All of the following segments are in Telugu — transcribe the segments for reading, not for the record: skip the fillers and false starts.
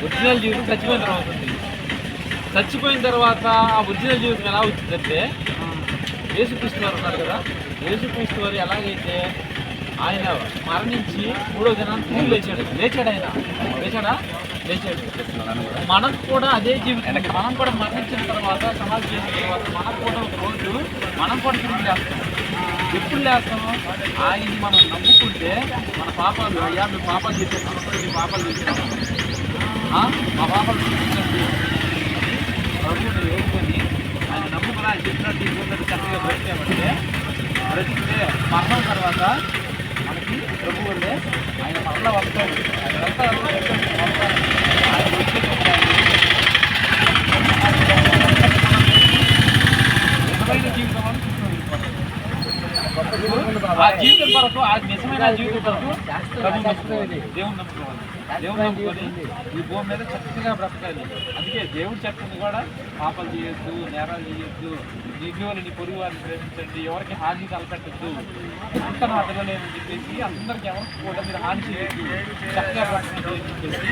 ఒరిజినల్ జీవితం చచ్చిపోయిన తర్వాత ఉంటుంది. చచ్చిపోయిన తర్వాత ఆ ఒరిజినల్ జీవితం ఎలా వచ్చిందంటే యేసుక్రీస్తు వారు ఉన్నారు కదా, యేసుక్రీస్తు వారు ఎలాగైతే ఆయన మరణించి 3వ దినాన్ని తిరిగి లేచాడు లేచాడు. మనకు కూడా అదే జీవితం, మనం కూడా మరణించిన తర్వాత సమాధి చేసిన తర్వాత మనకు కూడా ఒక రోజు మనం కూడా తిరిగి లేస్తాం. ఎప్పుడు లేస్తాము? ఆయన్ని మనం నమ్ముకుంటే మన పాపాలు, అయ్యా మేము పాపాలు చేసాము, పాపాలు చేసాము, మా పాపాలు చూపించండి ప్రభువుని వేసుకొని ఆయన నమ్ముకుని ఆయన చెప్పినట్టు చూసినట్టు చక్కగా బ్రతికామంటే బ్రతికితే మరణం తర్వాత మనకి ప్రభువు వల్లే ఆయన మరలా వస్తాడు. ఆయన వెళ్తారు, ఆయన నిజమైన జీవితం అని ఆ జీవితం కొరకు, ఆ నిజమైన జీవితం కొరకు దేవుని నమ్ముకోవాలి. దేవుని నమ్ముకొని ఈ భూమి మీద చక్కగా బ్రతకాలి. అందుకే దేవుడు చెప్తుంది కూడా, పాపాలు చేయొద్దు, నేరాలు చేయొద్దు, నీ పొరుగు వారిని ప్రేమించండి, ఎవరికి హాని తలపెట్టద్దు, అంత నా అదలేమని చెప్పేసి అందరికి ఎవరికి కూడా మీరు హాని చేయొద్దు, చక్కగా బ్రతకండి అని చెప్పేసి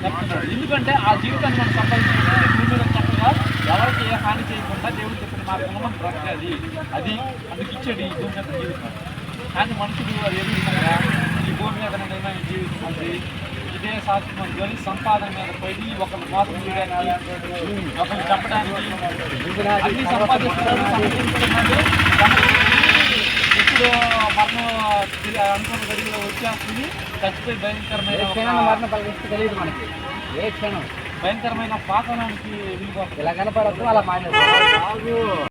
చెప్తున్నాడు. ఎందుకంటే ఆ జీవితాన్ని మనం సంపాదించుకుంటే భూమి మీద చక్కగా ఎవరికి ఏ హాని చేయకుండా దేవుడు చెప్పిన మార్గంలో మనం బ్రతకాలి. అది అందుకు ఇచ్చాడు ఈ భూమి మీద జీవితం. కానీ మనుషులు ఏదో విధంగా ఈ భూమి మీద నిర్ణయం జీవితం ఉంది, ఇదే శాస్త్రం జోలి సంపాదన మీద పడి ఒకరు మోసం చేయడానికి, ఒకరు చంపడానికి అన్ని సంపాదిస్తున్నారు. ఇప్పుడు మరణం అనుకున్న గడిలో వచ్చేస్తుంది, చచ్చిపోయి భయంకరమైన పాతనానికి వెళ్ళిపోతుంది. ఇలా కనపడద్దు అలా మాట్లాడుతున్నారు.